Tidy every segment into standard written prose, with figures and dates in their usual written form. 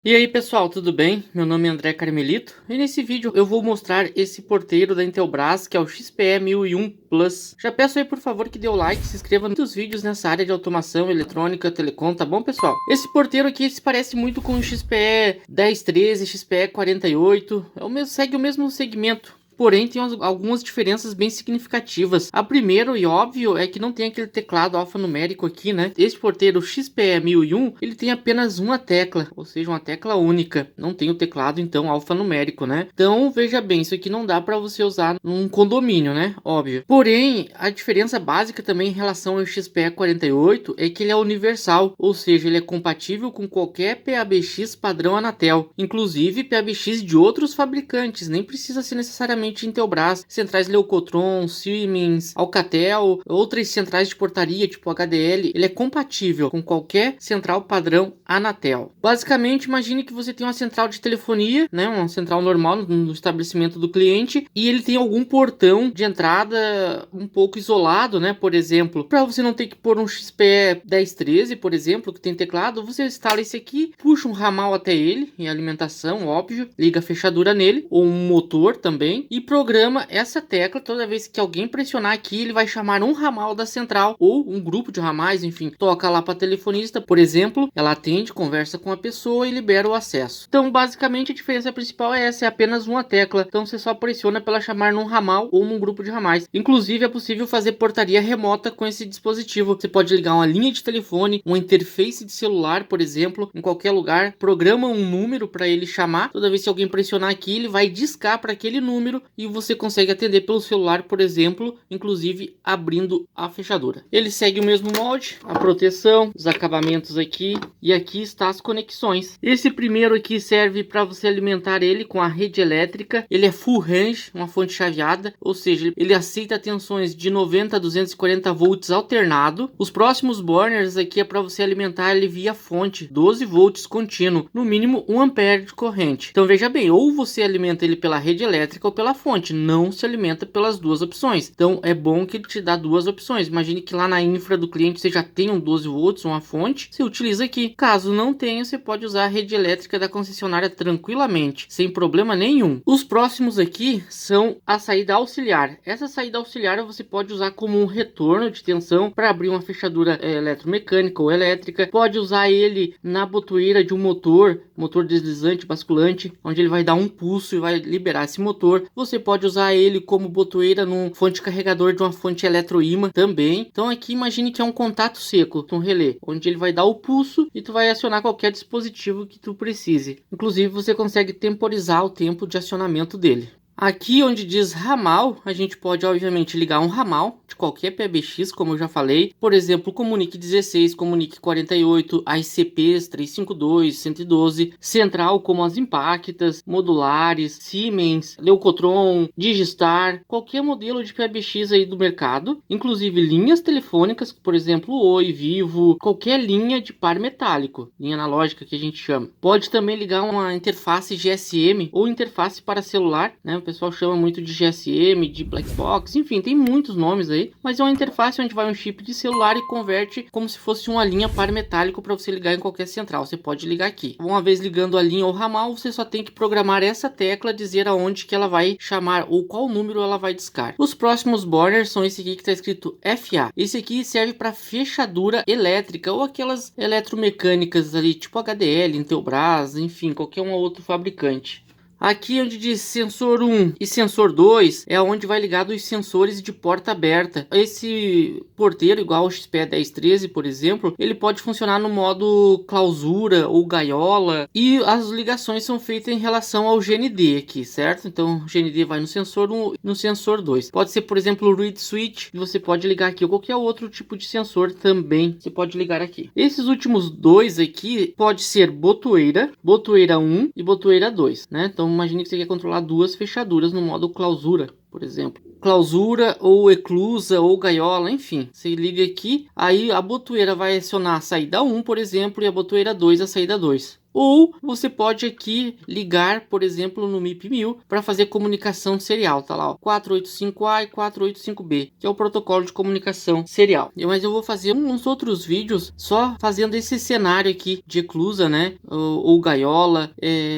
E aí pessoal, tudo bem? Meu nome é André Carmelito e nesse vídeo eu vou mostrar esse porteiro da Intelbras que é o XPE 1001 Plus. Já peço aí por favor que dê o like, se inscreva nos muitos vídeos nessa área de automação, eletrônica, telecom, tá bom pessoal? Esse porteiro aqui se parece muito com o XPE 1013, XPE 48, segue o mesmo segmento. Porém, tem algumas diferenças bem significativas. A primeira e óbvio é que não tem aquele teclado alfanumérico aqui, né? Este porteiro XPE 1001, ele tem apenas uma tecla, ou seja, uma tecla única. Não tem o teclado, então, alfanumérico, né? Então, veja bem, isso aqui não dá para você usar num condomínio, né? Óbvio. Porém, a diferença básica também em relação ao XPE 48 é que ele é universal, ou seja, ele é compatível com qualquer PABX padrão Anatel, inclusive PABX de outros fabricantes, nem precisa ser necessariamente Intelbras, centrais Leucotron, Siemens, Alcatel, outras centrais de portaria tipo HDL, ele é compatível com qualquer central padrão Anatel. Basicamente, imagine que você tem uma central de telefonia, né, uma central normal no estabelecimento do cliente, e ele tem algum portão de entrada um pouco isolado, né, por exemplo, para você não ter que pôr um XPE 1013, por exemplo, que tem teclado, você instala esse aqui, puxa um ramal até ele, em alimentação, óbvio, liga a fechadura nele, ou um motor também, e programa essa tecla. Toda vez que alguém pressionar aqui, ele vai chamar um ramal da central ou um grupo de ramais, enfim, toca lá para telefonista, por exemplo, ela atende, conversa com a pessoa e libera o acesso. Então, basicamente, a diferença principal é essa, é apenas uma tecla. Então, você só pressiona para ela chamar num ramal ou num grupo de ramais. Inclusive, é possível fazer portaria remota com esse dispositivo. Você pode ligar uma linha de telefone, uma interface de celular, por exemplo, em qualquer lugar, programa um número para ele chamar. Toda vez que alguém pressionar aqui, ele vai discar para aquele número e você consegue atender pelo celular, por exemplo, inclusive abrindo a fechadura. Ele segue o mesmo molde, a proteção, os acabamentos aqui, e aqui está as conexões. Esse primeiro aqui serve para você alimentar ele com a rede elétrica. Ele é full range, uma fonte chaveada, ou seja, ele aceita tensões de 90 a 240 volts alternado. Os próximos burners aqui é para você alimentar ele via fonte, 12 volts contínuo, no mínimo 1 ampere de corrente. Então veja bem, ou você alimenta ele pela rede elétrica ou pela fonte, não se alimenta pelas duas opções. Então é bom que ele te dá duas opções. Imagine que lá na infra do cliente você já tem um 12 volts, uma fonte, você utiliza aqui. Caso não tenha, você pode usar a rede elétrica da concessionária tranquilamente, sem problema nenhum. Os próximos aqui são a saída auxiliar. Essa saída auxiliar você pode usar como um retorno de tensão para abrir uma fechadura eletromecânica ou elétrica. Pode usar ele na botoeira de um motor deslizante, basculante, onde ele vai dar um pulso e vai liberar esse motor. Você pode usar ele como botoeira num fonte carregador de uma fonte eletroímã também. Então aqui imagine que é um contato seco, um relé, onde ele vai dar o pulso e tu vai acionar qualquer dispositivo que tu precise. Inclusive você consegue temporizar o tempo de acionamento dele. Aqui onde diz ramal, a gente pode obviamente ligar um ramal de qualquer PBX, como eu já falei. Por exemplo, Comunique 16, Comunique 48, ICPs 352, 112, central como as Impactas, modulares, Siemens, Leucotron, Digistar, qualquer modelo de PBX aí do mercado. Inclusive linhas telefônicas, por exemplo, Oi, Vivo, qualquer linha de par metálico, linha analógica que a gente chama. Pode também ligar uma interface GSM ou interface para celular, né? O pessoal chama muito de GSM, de Black Box, enfim, tem muitos nomes aí, mas é uma interface onde vai um chip de celular e converte como se fosse uma linha par metálico para você ligar em qualquer central. Você pode ligar aqui. Uma vez ligando a linha ou ramal, você só tem que programar essa tecla, dizer aonde que ela vai chamar ou qual número ela vai discar. Os próximos burners são esse aqui que está escrito FA. Esse aqui serve para fechadura elétrica ou aquelas eletromecânicas ali, tipo HDL, Intelbras, enfim, qualquer um outro fabricante. Aqui onde diz sensor 1 e sensor 2 é onde vai ligado os sensores de porta aberta. Esse porteiro, igual ao XPE 1013, por exemplo, ele pode funcionar no modo clausura ou gaiola. E as ligações são feitas em relação ao GND aqui, certo? Então o GND vai no sensor 1 e no sensor 2. Pode ser, por exemplo, o read switch, que você pode ligar aqui, ou qualquer outro tipo de sensor também você pode ligar aqui. Esses últimos dois aqui pode ser botoeira 1 e botoeira 2, né? Então imagine que você quer controlar duas fechaduras no modo clausura, por exemplo. Clausura ou eclusa ou gaiola, enfim. Você liga aqui, aí a botoeira vai acionar a saída 1, por exemplo, e a botoeira 2 a saída 2. Ou você pode aqui ligar, por exemplo, no MIP-1000 para fazer comunicação serial. Tá lá, ó, 485A e 485B, que é o protocolo de comunicação serial. Mas eu vou fazer uns outros vídeos só fazendo esse cenário aqui de eclusa, né? Ou gaiola,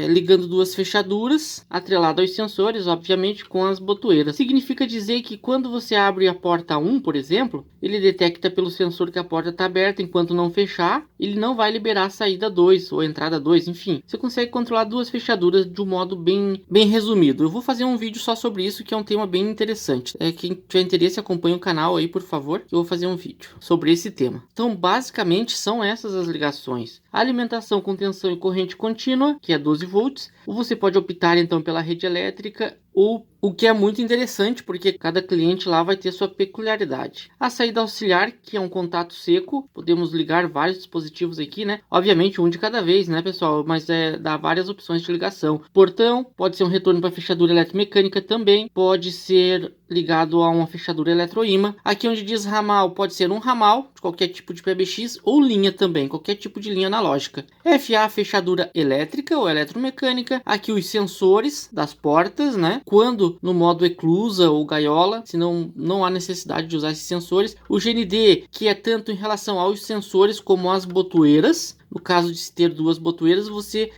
ligando duas fechaduras, atrelado aos sensores, obviamente, com as botoeiras. Significa dizer que quando você abre a porta 1, por exemplo, ele detecta pelo sensor que a porta está aberta. Enquanto não fechar, ele não vai liberar a saída 2 ou a entrada 2, enfim. Você consegue controlar duas fechaduras de um modo bem resumido. Eu vou fazer um vídeo só sobre isso, que é um tema bem interessante. Quem tiver interesse, acompanhe o canal aí, por favor, que eu vou fazer um vídeo sobre esse tema. Então, basicamente, são essas as ligações. A alimentação com tensão e corrente contínua, que é 12 volts. Ou você pode optar, então, pela rede elétrica, ou o que é muito interessante, porque cada cliente lá vai ter sua peculiaridade. A saída auxiliar, que é um contato seco, podemos ligar vários dispositivos aqui, né? Obviamente um de cada vez, né, pessoal? Mas dá várias opções de ligação. Portão, pode ser um retorno para fechadura eletromecânica também, pode ser ligado a uma fechadura eletroímã. Aqui onde diz ramal, pode ser um ramal de qualquer tipo de PBX ou linha também, qualquer tipo de linha analógica. FA, fechadura elétrica ou eletromecânica. Aqui os sensores das portas, né? Quando no modo eclusa ou gaiola, senão não há necessidade de usar esses sensores. O GND, que é tanto em relação aos sensores como às botoeiras. No caso de se ter duas botoeiras,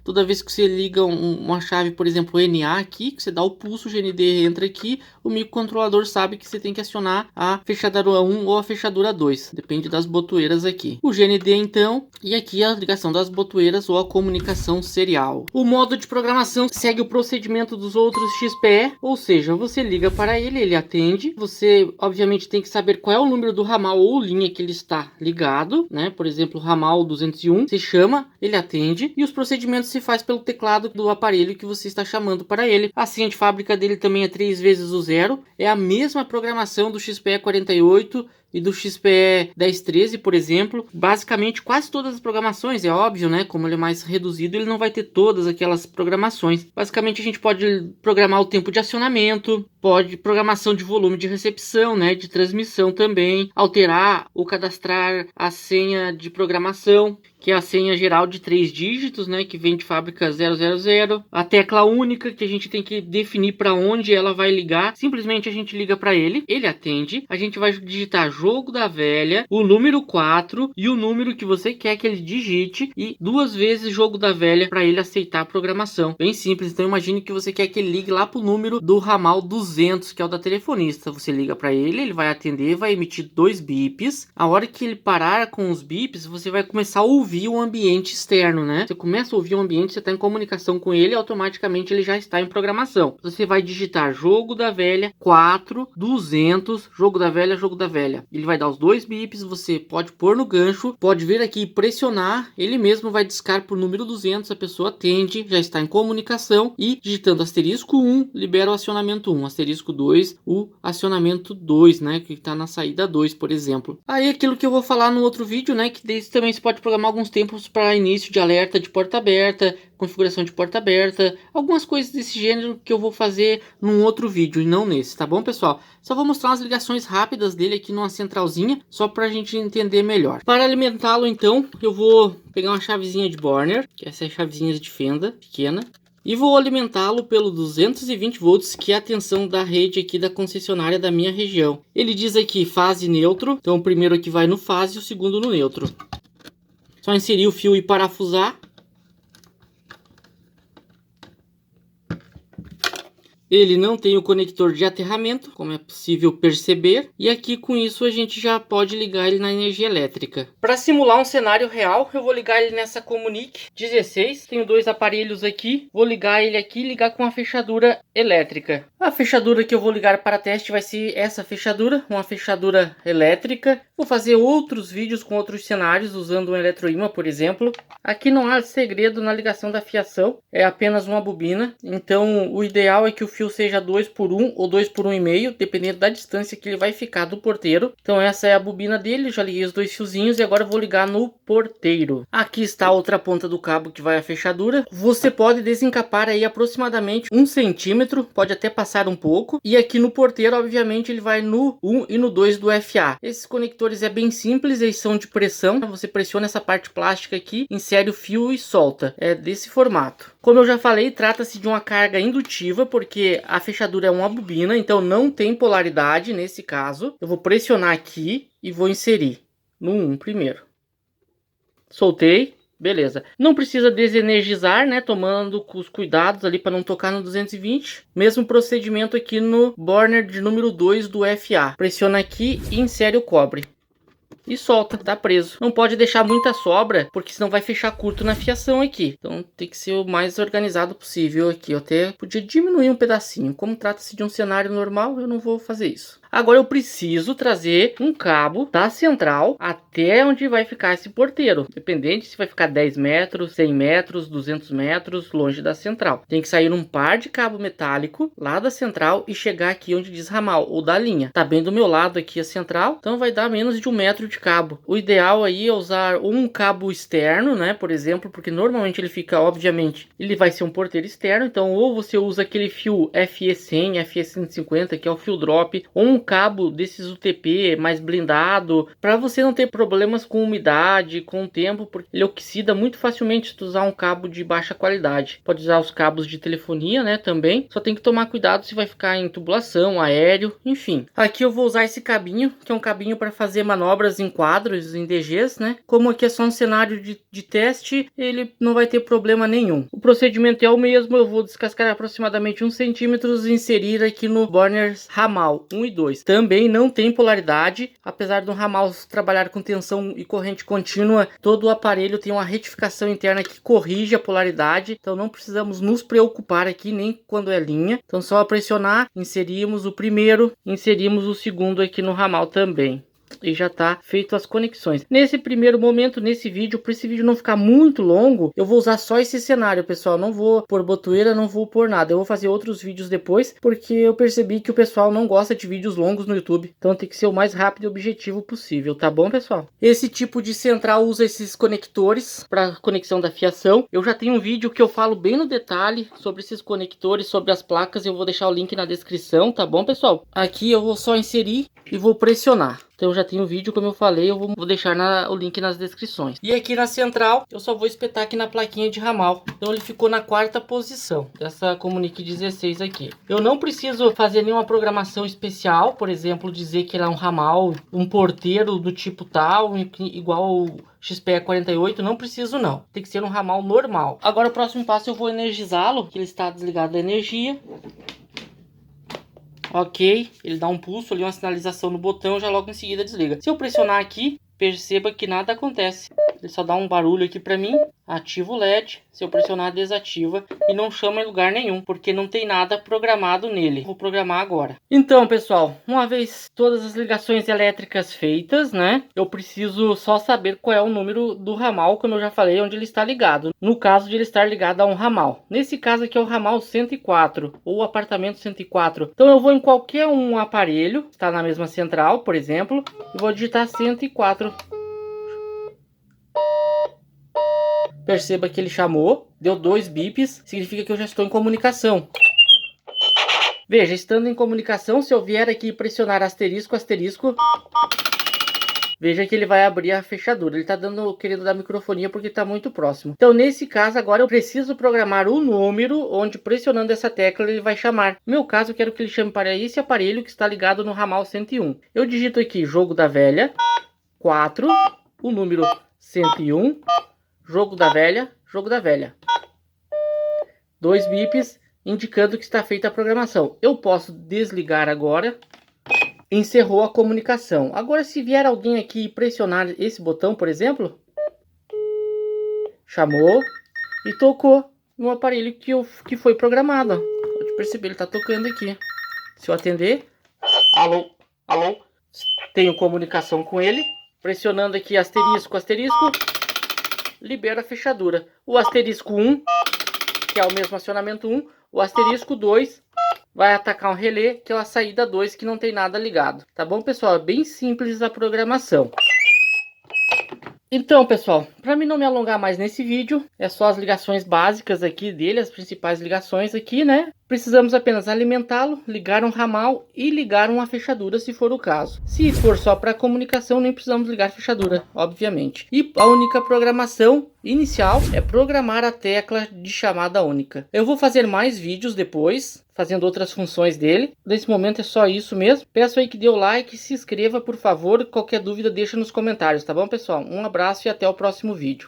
toda vez que você liga uma chave, por exemplo, NA aqui, que você dá o pulso, o GND entra aqui, o microcontrolador sabe que você tem que acionar a fechadura 1 ou a fechadura 2, depende das botoeiras aqui. O GND então, e aqui a ligação das botoeiras ou a comunicação serial. O modo de programação segue o procedimento dos outros XPE, ou seja, você liga para ele, ele atende, você obviamente tem que saber qual é o número do ramal ou linha que ele está ligado, né? Por exemplo, ramal 201, se chama, ele atende, e os procedimentos se faz pelo teclado do aparelho que você está chamando para ele. A senha de fábrica dele também é 3 vezes o 0, é a mesma programação do XPE 48 e do XPE 1013, por exemplo. Basicamente quase todas as programações, é óbvio, né? Como ele é mais reduzido, ele não vai ter todas aquelas programações. Basicamente a gente pode programar o tempo de acionamento, pode programação de volume de recepção, né? De transmissão também, alterar ou cadastrar a senha de programação, que é a senha geral de 3 dígitos, né, que vem de fábrica 000, a tecla única que a gente tem que definir para onde ela vai ligar. Simplesmente a gente liga para ele, ele atende, a gente vai digitar jogo da velha, o número 4 e o número que você quer que ele digite e 2 vezes jogo da velha para ele aceitar a programação. Bem simples. Então imagine que você quer que ele ligue lá pro número do ramal 200, que é o da telefonista. Você liga para ele, ele vai atender, vai emitir 2 bips. A hora que ele parar com os bips, você vai começar a ouvir o ambiente externo, né? Você começa a ouvir o ambiente, você está em comunicação com ele, automaticamente ele já está em programação. Você vai digitar jogo da velha 4 200 jogo da velha. Ele vai dar os 2 bips, você pode pôr no gancho, pode vir aqui e pressionar, ele mesmo vai discar por número 200, a pessoa atende, já está em comunicação e digitando asterisco 1, libera o acionamento 1, asterisco 2, o acionamento 2, né? Que está na saída 2, por exemplo. Aí aquilo que eu vou falar no outro vídeo, né? Que desse também se pode programar alguns tempos para início de alerta de porta aberta, configuração de porta aberta, algumas coisas desse gênero que eu vou fazer num outro vídeo e não nesse, tá bom, pessoal? Só vou mostrar umas ligações rápidas dele aqui numa centralzinha, só para a gente entender melhor. Para alimentá-lo, então, eu vou pegar uma chavezinha de Borner, que essa é a chavezinha de fenda pequena, e vou alimentá-lo pelo 220 volts, que é a tensão da rede aqui da concessionária da minha região. Ele diz aqui fase neutro, então o primeiro aqui vai no fase e o segundo no neutro. Só inserir o fio e parafusar. Ele não tem o conector de aterramento, como é possível perceber. E aqui com isso a gente já pode ligar ele na energia elétrica. Para simular um cenário real, eu vou ligar ele nessa Comunique 16. Tenho 2 aparelhos aqui. Vou ligar ele aqui e ligar com a fechadura elétrica. A fechadura que eu vou ligar para teste vai ser essa fechadura, uma fechadura elétrica. Vou fazer outros vídeos com outros cenários usando um eletroímã, por exemplo. Aqui não há segredo na ligação da fiação, é apenas uma bobina. Então o ideal é que o fio fio seja 2 por 1 ou 2 por 1,5, dependendo da distância que ele vai ficar do porteiro. Então essa é a bobina dele, já liguei os dois fiozinhos e agora eu vou ligar no porteiro. Aqui está a outra ponta do cabo que vai a fechadura. Você pode desencapar aí aproximadamente 1 centímetro, pode até passar um pouco. E aqui no porteiro, obviamente, ele vai no 1 e no 2 do FA. Esses conectores é bem simples, eles são de pressão. Você pressiona essa parte plástica aqui, insere o fio e solta. É desse formato. Como eu já falei, trata-se de uma carga indutiva, porque a fechadura é uma bobina, então não tem polaridade nesse caso. Eu vou pressionar aqui e vou inserir no 1 primeiro. Soltei. Beleza. Não precisa desenergizar, né? Tomando os cuidados ali para não tocar no 220. Mesmo procedimento aqui no burner de número 2 do FA. Pressiona aqui e insere o cobre. E solta, tá preso. Não pode deixar muita sobra, porque senão vai fechar curto na fiação aqui. Então tem que ser o mais organizado possível aqui. Eu até podia diminuir um pedacinho. Como trata-se de um cenário normal, eu não vou fazer isso. Agora eu preciso trazer um cabo da central até onde vai ficar esse porteiro. Dependente se vai ficar 10 metros, 100 metros, 200 metros longe da central. Tem que sair um par de cabo metálico lá da central e chegar aqui onde diz ramal ou da linha. Tá bem do meu lado aqui a central, então vai dar menos de 1 metro de cabo. O ideal aí é usar um cabo externo, né, por exemplo, porque normalmente ele fica, obviamente, ele vai ser um porteiro externo. Então ou você usa aquele fio FE100, FE150, que é o fio drop, ou um cabo desses UTP mais blindado, para você não ter problemas com umidade, com o tempo, porque ele oxida muito facilmente se tu usar um cabo de baixa qualidade. Pode usar os cabos de telefonia, né, também. Só tem que tomar cuidado se vai ficar em tubulação, aéreo, enfim. Aqui eu vou usar esse cabinho, que é um cabinho para fazer manobras em quadros, em DGs, né. Como aqui é só um cenário de teste, ele não vai ter problema nenhum. O procedimento é o mesmo, eu vou descascar aproximadamente 1 centímetro e inserir aqui no burner ramal 1 e 2. Também não tem polaridade, apesar do ramal trabalhar com tensão e corrente contínua, todo o aparelho tem uma retificação interna que corrige a polaridade, então não precisamos nos preocupar aqui nem quando é linha. Então só pressionar, inserimos o primeiro, inserimos o segundo aqui no ramal também. E já tá feito as conexões. Nesse primeiro momento, nesse vídeo, para esse vídeo não ficar muito longo, eu vou usar só esse cenário, pessoal. Não vou pôr botoeira, não vou pôr nada. Eu vou fazer outros vídeos depois, porque eu percebi que o pessoal não gosta de vídeos longos no YouTube. Então tem que ser o mais rápido e objetivo possível, tá bom, pessoal? Esse tipo de central usa esses conectores para conexão da fiação. Eu já tenho um vídeo que eu falo bem no detalhe sobre esses conectores, sobre as placas. Eu vou deixar o link na descrição, tá bom, pessoal? Aqui eu vou só inserir e vou pressionar. Então eu já tenho o vídeo, como eu falei, eu vou deixar o link nas descrições. E aqui na central, eu só vou espetar aqui na plaquinha de ramal. Então ele ficou na 4ª posição, dessa Comunique 16 aqui. Eu não preciso fazer nenhuma programação especial, por exemplo, dizer que ele é um ramal, um porteiro do tipo tal, igual o XPE48, não preciso não. Tem que ser um ramal normal. Agora o próximo passo eu vou energizá-lo, que ele está desligado da energia. Ok, ele dá um pulso ali, uma sinalização no botão, já logo em seguida desliga. Se eu pressionar aqui, perceba que nada acontece. Ele só dá um barulho aqui pra mim. Ativa o LED. Se eu pressionar, desativa. E não chama em lugar nenhum, porque não tem nada programado nele. Vou programar agora. Então, pessoal, uma vez todas as ligações elétricas feitas, né? Eu preciso só saber qual é o número do ramal, como eu já falei, onde ele está ligado. No caso de ele estar ligado a um ramal. Nesse caso aqui é o ramal 104, ou apartamento 104. Então eu vou em qualquer um aparelho, está na mesma central, por exemplo, e vou digitar 104. Perceba que ele chamou, deu 2 bips, significa que eu já estou em comunicação. Veja, estando em comunicação, se eu vier aqui pressionar asterisco, asterisco, veja que ele vai abrir a fechadura. Ele está querendo dar microfonia porque está muito próximo. Então, nesse caso, agora eu preciso programar o número onde, pressionando essa tecla, ele vai chamar. No meu caso, eu quero que ele chame para esse aparelho que está ligado no ramal 101. Eu digito aqui, jogo da velha, 4, o número 101, jogo da velha, 2 bips, indicando que está feita a programação. Eu posso desligar agora. Encerrou a comunicação. Agora, se vier alguém aqui e pressionar esse botão, por exemplo, chamou e tocou no aparelho que foi programado. Pode perceber, ele está tocando aqui. Se eu atender, alô, alô, tenho comunicação com ele. Pressionando aqui asterisco, asterisco, libera a fechadura. O asterisco 1, que é o mesmo acionamento 1, o asterisco 2, vai atacar um relé, que é a saída 2, que não tem nada ligado. Tá bom, pessoal? É bem simples a programação. Então, pessoal, para mim não me alongar mais nesse vídeo, é só as ligações básicas aqui dele, as principais ligações aqui, né? Precisamos apenas alimentá-lo, ligar um ramal e ligar uma fechadura, se for o caso. Se for só para comunicação, nem precisamos ligar fechadura, obviamente. E a única programação inicial é programar a tecla de chamada única. Eu vou fazer mais vídeos depois, fazendo outras funções dele. Nesse momento é só isso mesmo. Peço aí que dê o like, se inscreva, por favor. Qualquer dúvida deixa nos comentários, tá bom, pessoal? Um abraço e até o próximo vídeo.